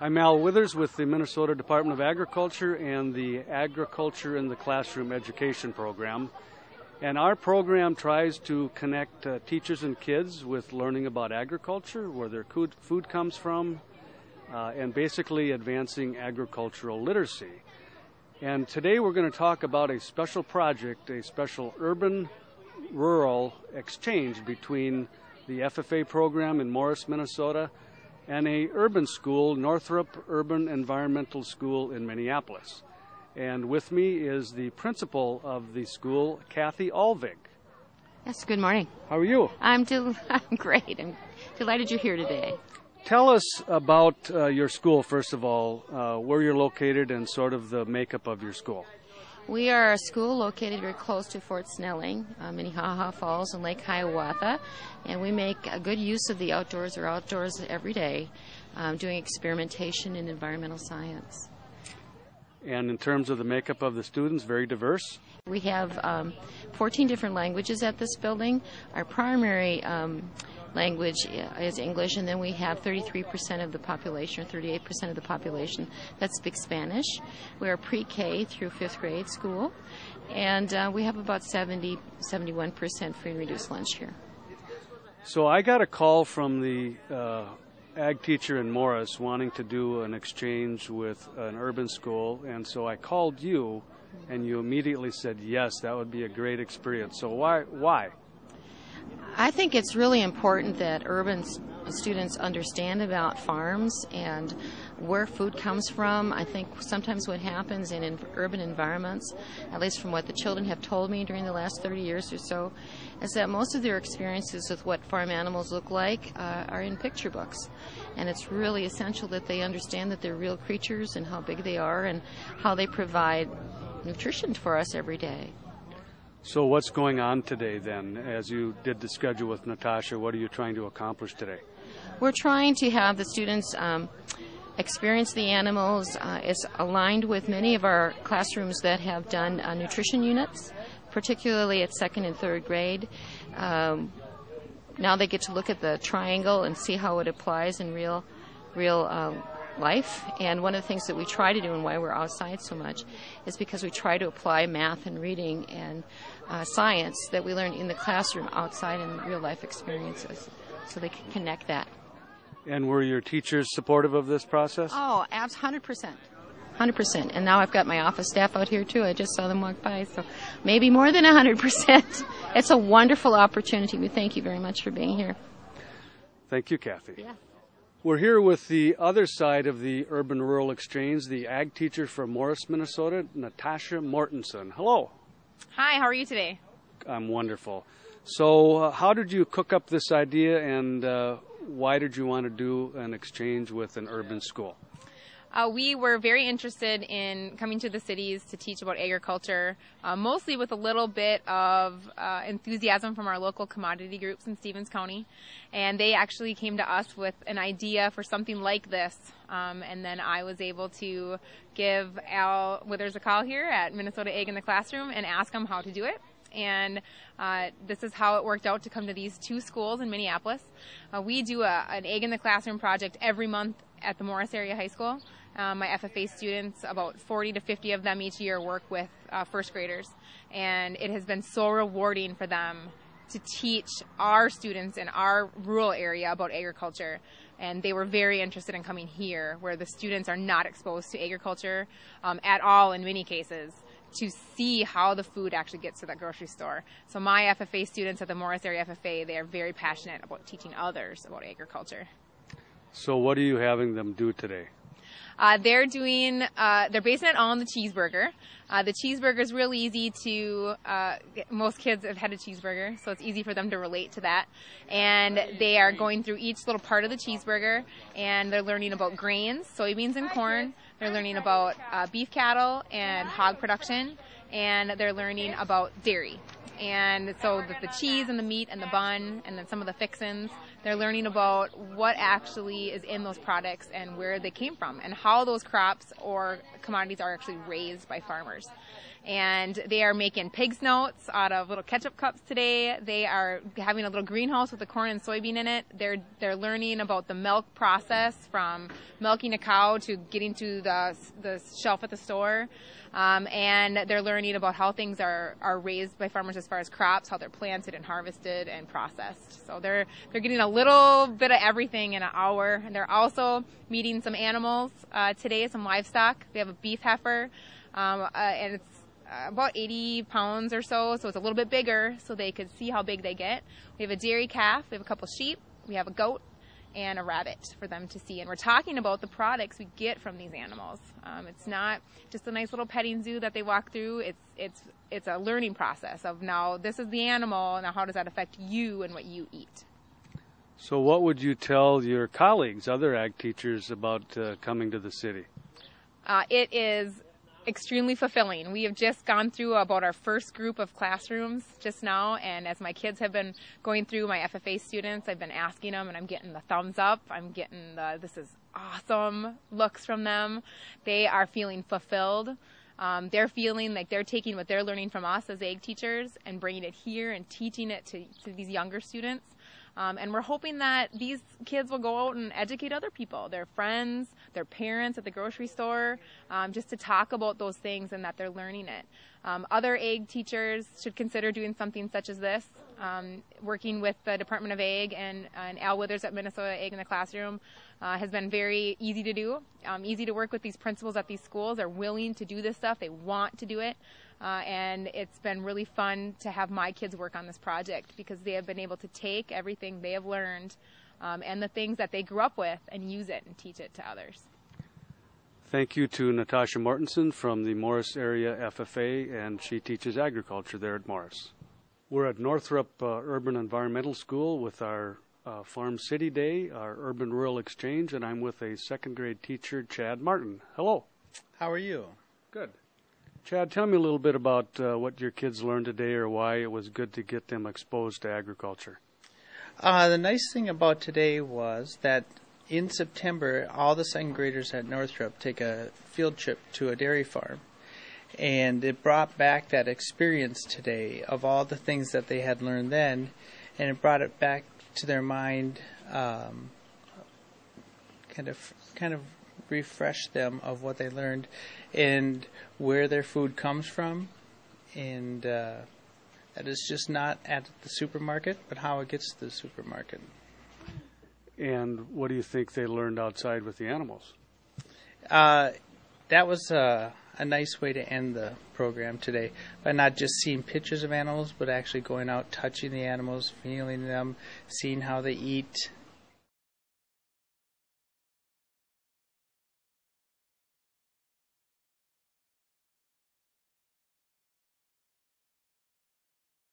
I'm Al Withers with the Minnesota Department of Agriculture and the Agriculture in the Classroom Education Program. And our program tries to connect teachers and kids with learning about agriculture, where their food comes from, and basically advancing agricultural literacy. And today we're going to talk about a special project, a special urban-rural exchange between the FFA program in Morris, Minnesota, and a urban school, Northrop Urban Environmental School in Minneapolis. And with me is the principal of the school, Kathy Alvig. Yes, good morning. How are you? I'm great. I'm delighted you're here today. Tell us about your school, first of all, where you're located and sort of the makeup of your school. We are a school located very close to Fort Snelling, Minnehaha Falls, and Lake Hiawatha, and we make a good use of the outdoors. We're outdoors every day doing experimentation in environmental science. And in terms of the makeup of the students, very diverse? We have 14 different languages at this building. Our primary language is English, and then we have 33% of the population, or 38% of the population that speaks Spanish. We are pre-K through 5th grade school, and we have about 71% free and reduced lunch here. So I got a call from the ag teacher in Morris wanting to do an exchange with an urban school, and so I called you, and you immediately said, yes, that would be a great experience. So why? I think it's really important that urban students understand about farms and where food comes from. I think sometimes what happens in urban environments, at least from what the children have told me during the last 30 years or so, is that most of their experiences with what farm animals look like are in picture books. And it's really essential that they understand that they're real creatures and how big they are and how they provide nutrition for us every day. So what's going on today then? As you did the schedule with Natasha, what are you trying to accomplish today? We're trying to have the students experience the animals. It's aligned with many of our classrooms that have done nutrition units, particularly at 2nd and 3rd grade. Now they get to look at the triangle and see how it applies in real life. And one of the things that we try to do and why we're outside so much is because we try to apply math and reading and science that we learn in the classroom outside in real life experiences, so they can connect that. And were your teachers supportive of this process? Oh, 100%. 100%. And now I've got my office staff out here too. I just saw them walk by, so maybe more than 100%. It's a wonderful opportunity. We thank you very much for being here. Thank you, Kathy. Yeah. We're here with the other side of the urban-rural exchange, the ag teacher from Morris, Minnesota, Natasha Mortensen. Hello. Hi, how are you today? I'm wonderful. So how did you cook up this idea, and why did you want to do an exchange with an urban school? We were very interested in coming to the cities to teach about agriculture, mostly with a little bit of enthusiasm from our local commodity groups in Stevens County. And they actually came to us with an idea for something like this. And then I was able to give Al Withers a call here at Minnesota Ag in the Classroom and ask him how to do it. And this is how it worked out to come to these 2 schools in Minneapolis. We do an Ag in the Classroom project every month at the Morris Area High School. My FFA students, about 40 to 50 of them each year, work with 1st graders. And it has been so rewarding for them to teach our students in our rural area about agriculture. And they were very interested in coming here, where the students are not exposed to agriculture at all in many cases, to see how the food actually gets to the grocery store. So my FFA students at the Morris Area FFA, they are very passionate about teaching others about agriculture. So what are you having them do today? They're basing it on the cheeseburger. The cheeseburger is real easy to, most kids have had a cheeseburger, so it's easy for them to relate to that. And they are going through each little part of the cheeseburger, and they're learning about grains, soybeans and corn. They're learning about beef cattle and hog production, and they're learning about dairy. And so the cheese and the meat and the bun and then some of the fixins, They're learning about what actually is in those products and where they came from and how those crops or commodities are actually raised by farmers. And they are making pig snouts out of little ketchup cups today. They are having a little greenhouse with the corn and soybean in it. They're learning about the milk process, from milking a cow to getting to the shelf at the store. And they're learning about how things are raised by farmers as far as crops, how they're planted and harvested and processed. So they're getting a little bit of everything in an hour. And they're also meeting some animals today, some livestock. We have a beef heifer, and it's about 80 pounds or so it's a little bit bigger, so they could see how big they get. We have a dairy calf, we have a couple sheep, we have a goat, and a rabbit for them to see. And we're talking about the products we get from these animals. It's not just a nice little petting zoo that they walk through. It's a learning process of, now this is the animal, now how does that affect you and what you eat? So what would you tell your colleagues, other ag teachers, about coming to the city? It is extremely fulfilling. We have just gone through about our first group of classrooms just now, and as my kids have been going through, my FFA students, I've been asking them, and I'm getting the thumbs up. I'm getting the "this is awesome" looks from them. They are feeling fulfilled. They're feeling like they're taking what they're learning from us as ag teachers and bringing it here and teaching it to these younger students. And we're hoping that these kids will go out and educate other people, their friends, their parents at the grocery store, just to talk about those things and that they're learning it. Other ag teachers should consider doing something such as this. Working with the Department of Ag and Al Withers at Minnesota Ag in the Classroom has been very easy to do, easy to work with these principals at these schools. They're willing to do this stuff. They want to do it. And it's been really fun to have my kids work on this project, because they have been able to take everything they have learned and the things that they grew up with and use it and teach it to others. Thank you to Natasha Mortensen from the Morris Area FFA, and she teaches agriculture there at Morris. We're at Northrop Urban Environmental School with our Farm City Day, our Urban Rural Exchange, and I'm with a second grade teacher, Chad Martin. Hello. How are you? Good. Chad, tell me a little bit about what your kids learned today, or why it was good to get them exposed to agriculture. The nice thing about today was that in September, all the second graders at Northrop take a field trip to a dairy farm. And it brought back that experience today of all the things that they had learned then, and it brought it back to their mind, kind of refresh them of what they learned and where their food comes from, and that it's just not at the supermarket, but how it gets to the supermarket. And what do you think they learned outside with the animals? That was a nice way to end the program today, by not just seeing pictures of animals, but actually going out, touching the animals, feeling them, seeing how they eat,